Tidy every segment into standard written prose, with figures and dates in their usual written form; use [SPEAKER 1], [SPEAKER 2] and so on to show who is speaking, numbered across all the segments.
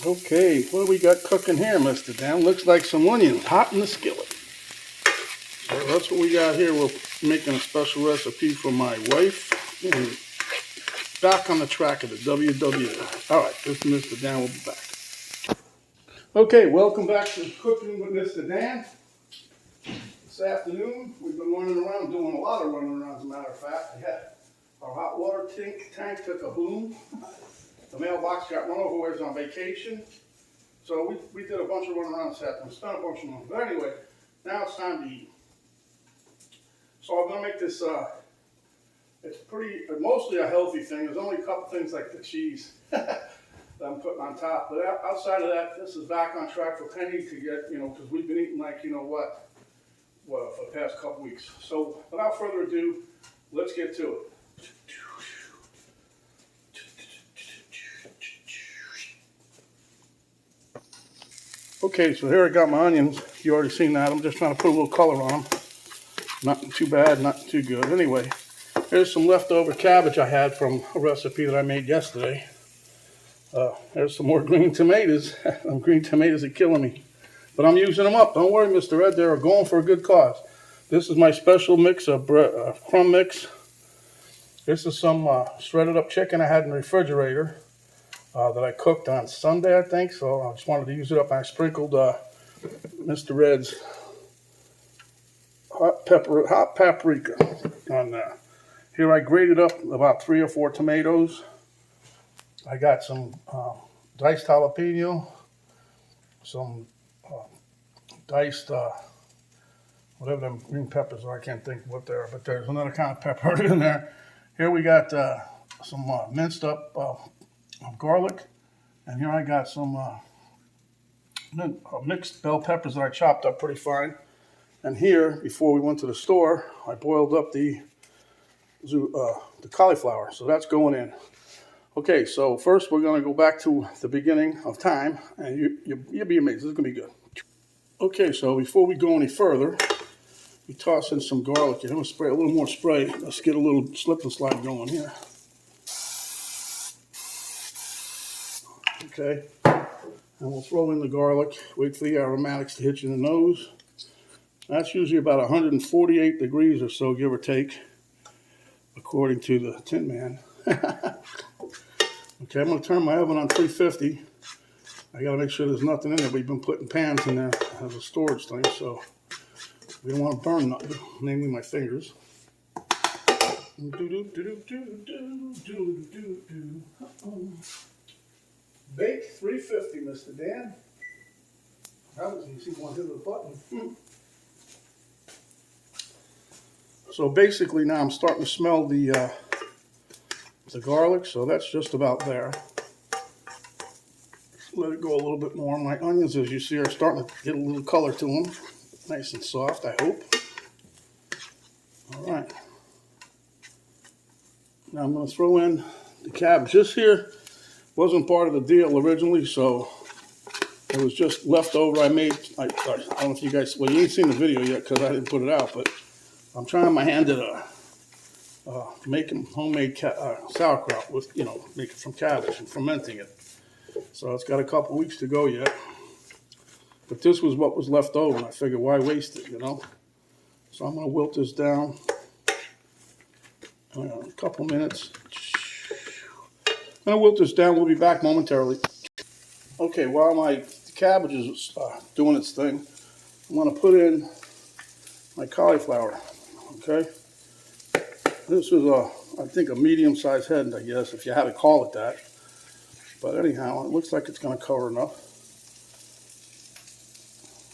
[SPEAKER 1] Okay, what do we got cooking here, Mr. Dan? Looks like some onions hot in the skillet. So that's what we got here. We're making a special recipe for my wife. And back on the track of the WW. All right, this is Mr. Dan. We'll be back. Okay, welcome back to Cooking with Mr. Dan. This afternoon, we've been running around, doing a lot of running around, as a matter of fact. Yeah, our hot water tank took a boom. The mailbox got run over while I was on vacation. So we did a bunch of running around this afternoon. Spent a bunch of money. But anyway, now it's time to eat. So I'm going to make this, it's mostly a healthy thing. There's only a couple things like the cheese that I'm putting on top. But outside of that, this is back on track for Penny to get, because we've been eating like, for the past couple weeks. So without further ado, let's get to it. Okay, so here I got my onions. You already seen that. I'm just trying to put a little color on them. Not too bad, not too good. Anyway, here's some leftover cabbage I had from a recipe that I made yesterday. There's some more green tomatoes. Green tomatoes are killing me. But I'm using them up. Don't worry, Mr. Ed. They're going for a good cause. This is my special mix of crumb mix. This is some shredded up chicken I had in the refrigerator. That I cooked on Sunday, I think, so I just wanted to use it up. I sprinkled Mr. Red's hot paprika on there. Here I grated up about 3 or 4 tomatoes. I got some diced jalapeno, some diced, whatever them green peppers are, I can't think what they are, but there's another kind of pepper in there. Here we got some minced up garlic, and here I got some mixed bell peppers that I chopped up pretty fine. And here, before we went to the store, I boiled up the cauliflower, so that's going in. Okay, so first we're going to go back to the beginning of time, and you'll be amazed. This is going to be good. Okay, so before we go any further, we toss in some garlic. I'm going to spray a little more spray. Let's get a little slip and slide going here. Okay, and we'll throw in the garlic, wait for the aromatics to hit you in the nose. That's usually about 148 degrees or so, give or take, according to the Tin Man. Okay, I'm going to turn my oven on 350. I got to make sure there's nothing in there. We've been putting pans in there as a storage thing, so we don't want to burn nothing, namely my fingers. Bake 350, Mr. Dan. That was easy. One hit of the button. So basically now I'm starting to smell the garlic, so that's just about there. Let it go a little bit more. My onions, as you see, are starting to get a little color to them. Nice and soft, I hope. All right. Now I'm going to throw in the cabbage. This here wasn't part of the deal originally, so it was just leftover. I made, I don't know if you guys, well, you ain't seen the video yet because I didn't put it out, but I'm trying my hand at making homemade sauerkraut with, make it from cabbage and fermenting it. So it's got a couple weeks to go yet. But this was what was left over, and I figured, why waste it, So I'm going to wilt this down a couple minutes. I'm going to wilt this down. We'll be back momentarily. Okay, while my cabbage is doing its thing, I'm going to put in my cauliflower. Okay, this is I think a medium-sized head, I guess, if you had to call it that. But anyhow, it looks like it's going to cover enough.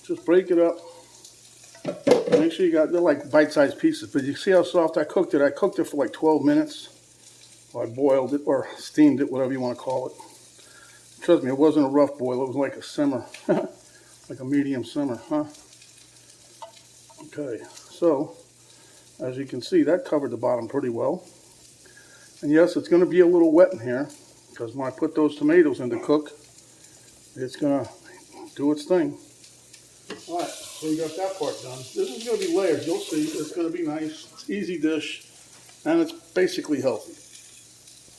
[SPEAKER 1] Just break it up. Make sure they're like bite-sized pieces. But you see how soft I cooked it? I cooked it for like 12 minutes. Or I boiled it or steamed it, whatever you want to call it. Trust me, it wasn't a rough boil. It was like a simmer. Like a medium simmer, huh? Okay, so as you can see, that covered the bottom pretty well. And yes, it's going to be a little wet in here because when I put those tomatoes in to cook, it's going to do its thing. All right, so we got that part done. This is going to be layered. You'll see. It's going to be nice. It's an easy dish, and it's basically healthy.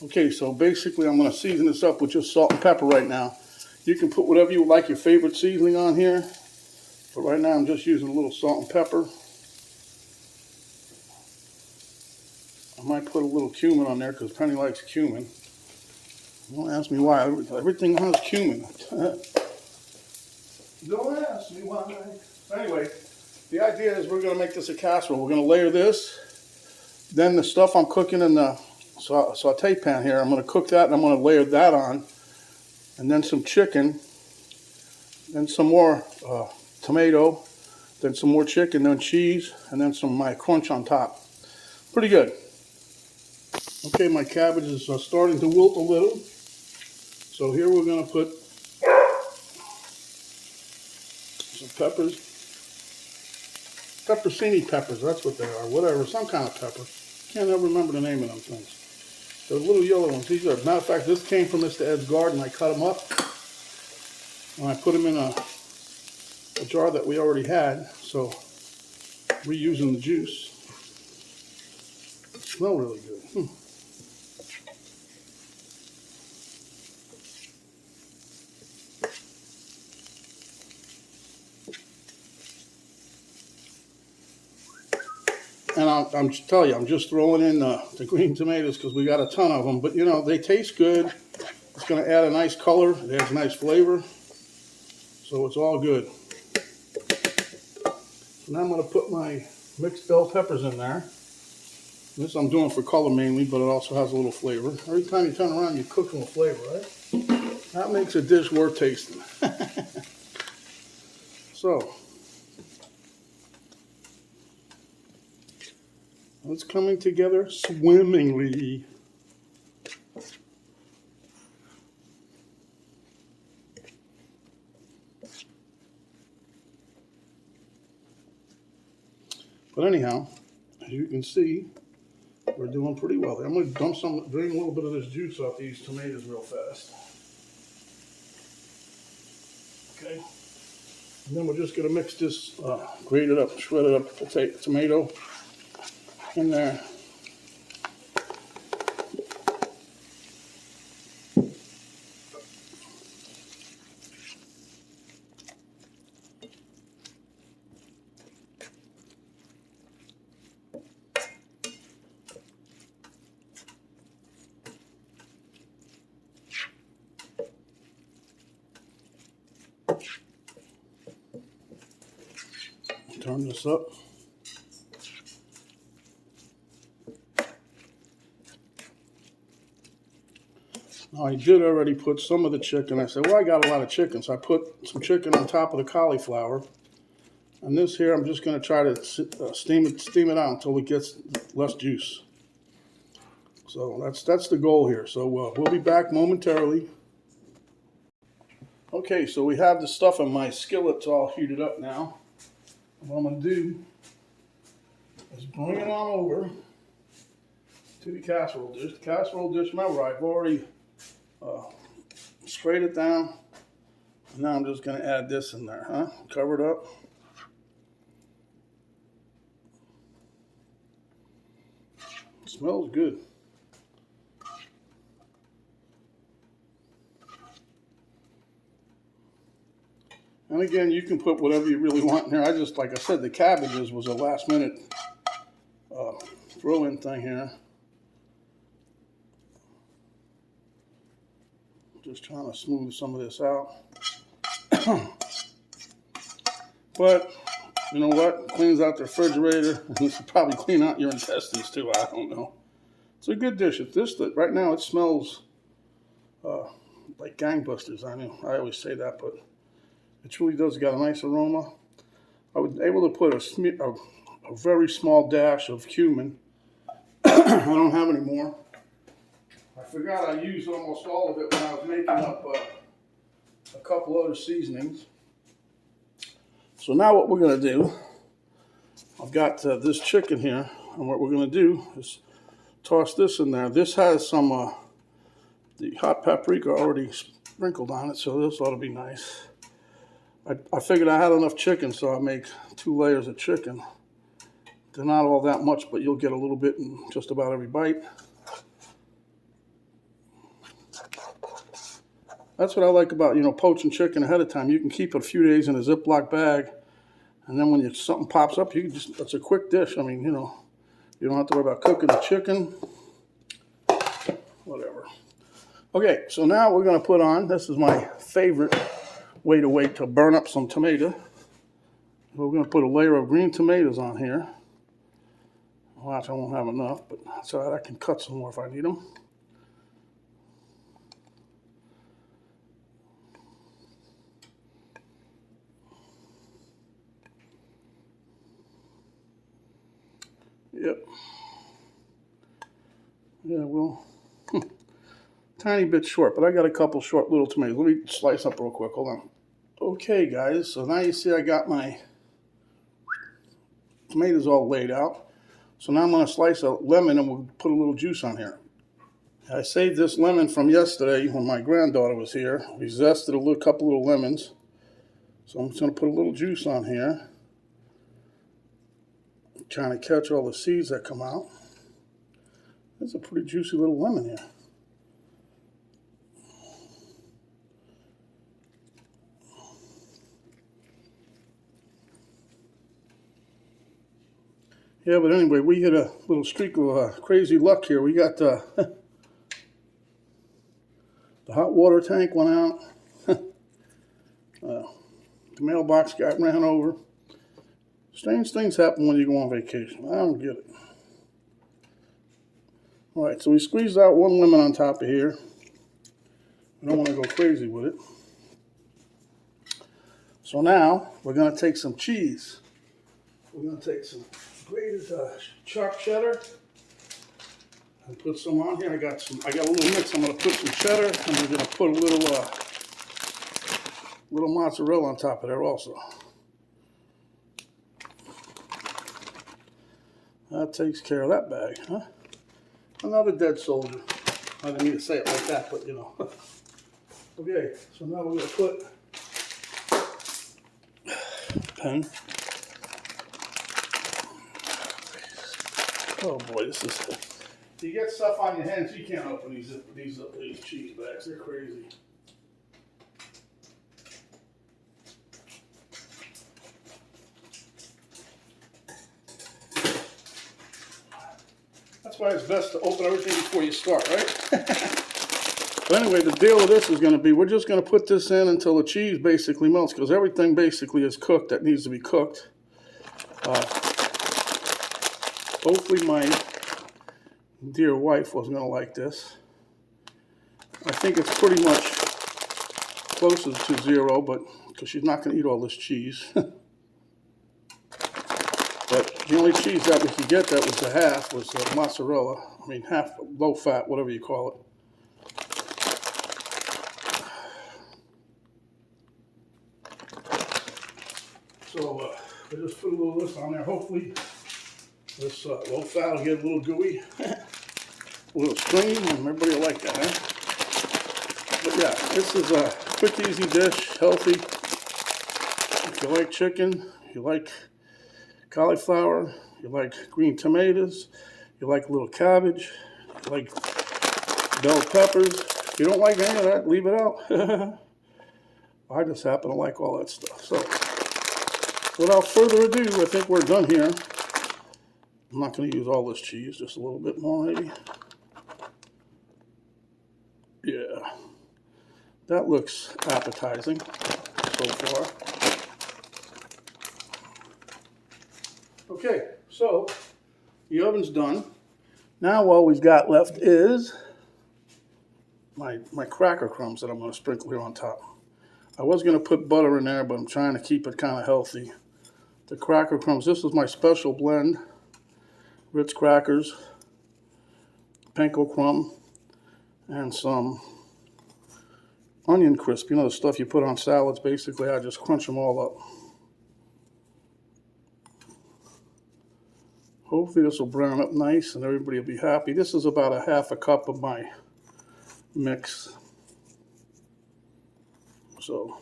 [SPEAKER 1] Okay, so basically I'm going to season this up with just salt and pepper right now. You can put whatever you like, your favorite seasoning on here. But right now I'm just using a little salt and pepper. I might put a little cumin on there because Penny likes cumin. Don't ask me why. Everything has cumin. Don't ask me why. Anyway, the idea is we're going to make this a casserole. We're going to layer this. Then the stuff I'm cooking in the saute pan here, I'm going to cook that and I'm going to layer that on. And then some chicken. Then some more tomato. Then some more chicken. Then cheese. And then some of my crunch on top. Pretty good. Okay, my cabbage is starting to wilt a little. So here we're going to put some peppers. Pepperoncini peppers, that's what they are. Whatever, some kind of pepper. Can't ever remember the name of them things. They're little yellow ones. These are, matter of fact, this came from Mr. Ed's garden. I cut them up. And I put them in a jar that we already had. So, reusing the juice. They smell really good. And I'm telling you, I'm just throwing in the green tomatoes because we got a ton of them. But, you know, they taste good. It's going to add a nice color. It adds a nice flavor. So it's all good. So now I'm going to put my mixed bell peppers in there. This I'm doing for color mainly, but it also has a little flavor. Every time you turn around, you're cooking with flavor, right? That makes a dish worth tasting. So, it's coming together swimmingly. But anyhow, as you can see, we're doing pretty well there. I'm going to drain a little bit of this juice off these tomatoes real fast. Okay. And then we're just going to mix this grated up, shredded up tomato in there. Turn this up. Now I did already put some of the chicken. I said, well, I got a lot of chicken, so I put some chicken on top of the cauliflower. And this here, I'm just going to try to steam it out until it gets less juice. So that's the goal here. So we'll be back momentarily. Okay, so we have the stuff in my skillet's all heated up now. What I'm going to do is bring it on over to the casserole dish. The casserole dish, remember, I've already sprayed it down. And now I'm just going to add this in there, cover it up. It smells good. And again, you can put whatever you really want in here. I just, like I said, the cabbages was a last minute throw-in thing here. Just trying to smooth some of this out. But, you know what? Cleans out the refrigerator. You should probably clean out your intestines too. I don't know. It's a good dish. Right now it smells like gangbusters. I know, I always say that, but it truly does got a nice aroma. I was able to put a very small dash of cumin. I don't have any more. I forgot I used almost all of it when I was making up a couple other seasonings. So now what we're going to do, I've got this chicken here, and what we're going to do is toss this in there. This has some the hot paprika already sprinkled on it, so this ought to be nice. I figured I had enough chicken, so I make 2 layers of chicken. They're not all that much, but you'll get a little bit in just about every bite. That's what I like about, poaching chicken ahead of time. You can keep it a few days in a Ziploc bag, and then when something pops up, you can it's a quick dish. I mean, you don't have to worry about cooking the chicken, whatever. Okay, so now we're going to put on, this is my favorite way to wait to burn up some tomato. We're going to put a layer of green tomatoes on here. Watch, I won't have enough, but that's all right. I can cut some more if I need them. Yep. Yeah, well, tiny bit short, but I got a couple short little tomatoes. Let me slice up real quick. Hold on. Okay, guys, so now you see I got my tomatoes all laid out. So now I'm going to slice a lemon and we'll put a little juice on here. I saved this lemon from yesterday when my granddaughter was here. We zested a couple little lemons. So I'm just going to put a little juice on here. Trying to catch all the seeds that come out. That's a pretty juicy little lemon here. Yeah, but anyway, we hit a little streak of crazy luck here. We got the hot water tank went out. The mailbox got ran over. Strange things happen when you go on vacation. I don't get it. All right, so we squeezed out one lemon on top of here. I don't want to go crazy with it. So now we're going to take some cheese. We're going to take some grated chopped cheddar and put some on here. I got a little mix. I'm going to put some cheddar and we're going to put a little mozzarella on top of there also. That takes care of that bag, huh? Another dead soldier. I didn't mean to say it like that, but Okay, so now we're going to put pen. Oh boy, this is. You get stuff on your hands, you can't open these cheese bags. They're crazy. That's why it's best to open everything before you start, right? But anyway, the deal with this is going to be, we're just going to put this in until the cheese basically melts, because everything basically is cooked that needs to be cooked. Hopefully my dear wife wasn't going to like this. I think it's pretty much closer to zero, but because she's not going to eat all this cheese. But the only cheese that we could get that was the half was mozzarella. I mean, half low fat, whatever you call it. So I just put a little of this on there. Hopefully this low fat will get a little gooey, a little stringy, and everybody will like that, eh? But yeah, this is a quick, easy dish, healthy. If you like chicken, you like cauliflower, you like green tomatoes, you like a little cabbage, you like bell peppers. If you don't like any of that, leave it out. I just happen to like all that stuff. So without further ado, I think we're done here. I'm not going to use all this cheese, just a little bit more maybe. Yeah, that looks appetizing so far. Okay, so the oven's done. Now all we've got left is my cracker crumbs that I'm going to sprinkle here on top. I was going to put butter in there, but I'm trying to keep it kind of healthy. The cracker crumbs, this is my special blend. Ritz crackers, panko crumb, and some onion crisp. You know, the stuff you put on salads, basically. I just crunch them all up. Hopefully this will brown up nice and everybody will be happy. This is about a half a cup of my mix. So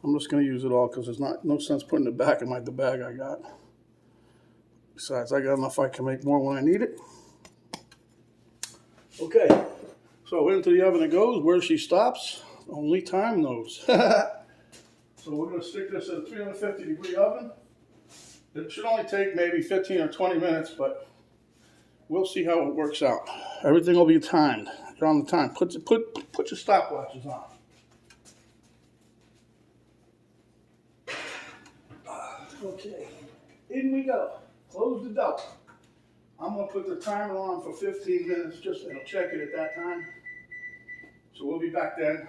[SPEAKER 1] I'm just going to use it all because there's no sense putting it back in the bag I got. Besides, I got enough I can make more when I need it. Okay, So into the oven it goes. Where she stops, only time knows. So we're going to stick this in a 350-degree oven. It should only take maybe 15 or 20 minutes, but we'll see how it works out. Everything will be timed. You're on the time. Put your stopwatches on. Okay, in we go. Close the door. I'm going to put the timer on for 15 minutes, just it'll check it at that time. So we'll be back then.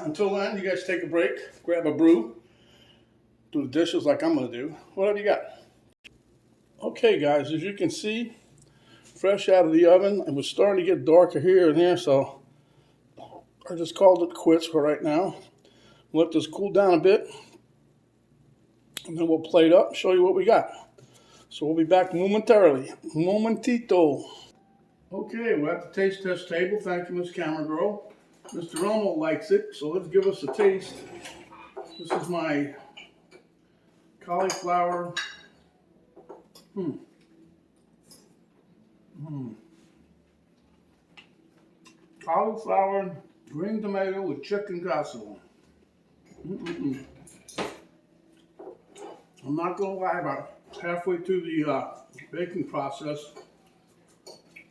[SPEAKER 1] Until then, you guys take a break, grab a brew, do the dishes like I'm going to do. What have you got? Okay, guys, as you can see, fresh out of the oven, it was starting to get darker here and there, so I just called it quits for right now. Let this cool down a bit, and then we'll plate up and show you what we got. So we'll be back momentarily. Momentito. Okay, we're at the taste test table. Thank you, Miss Camera Girl. Mr. Romo likes it, so let's give us a taste. This is my cauliflower. Cauliflower, green tomato with chicken casserole. I'm not going to lie, about halfway through the baking process,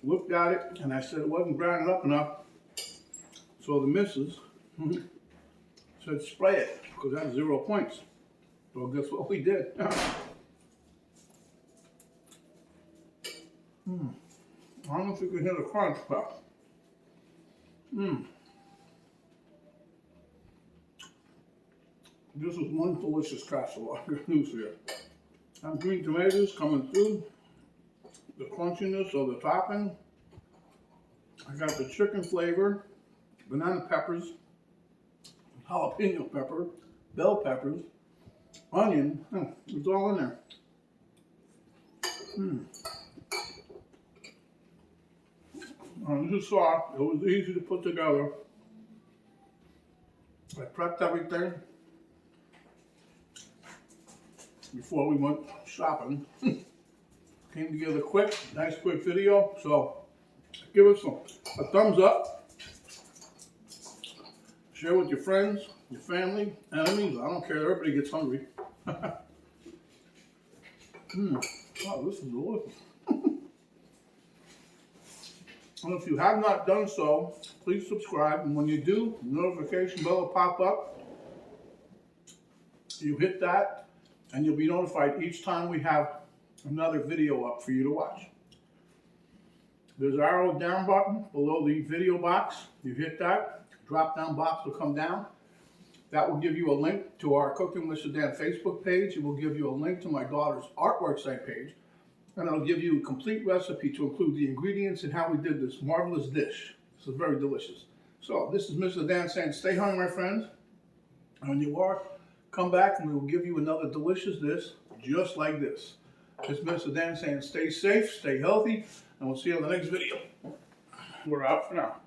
[SPEAKER 1] looked at it and I said it wasn't browned up enough. So the missus said spray it, because that's 0 points. So guess what we did? I don't know if you can hear the crunch, but this is one delicious casserole. Good news for you. Some green tomatoes coming through, the crunchiness of the topping. I got the chicken flavor, banana peppers, jalapeno pepper, bell peppers, onion. It's all in there. This is soft. It was easy to put together. I prepped everything before we went shopping. Came together quick, nice quick video. So give us a thumbs up. Share with your friends, your family, enemies. I don't care. Everybody gets hungry. Wow, this is delicious. And if you have not done so, please subscribe. And when you do, the notification bell will pop up. You hit that, and you'll be notified each time we have another video up for you to watch. There's an arrow down button below the video box. You hit that, drop down box will come down. That will give you a link to our Cooking with Sedan Facebook page. It will give you a link to my daughter's artwork site page. And it'll give you a complete recipe to include the ingredients and how we did this marvelous dish. This is very delicious. So this is Mr. Dan saying, stay hungry, my friends. And when you are, come back and we will give you another delicious dish just like this. This is Mr. Dan saying, stay safe, stay healthy, and we'll see you in the next video. We're out for now.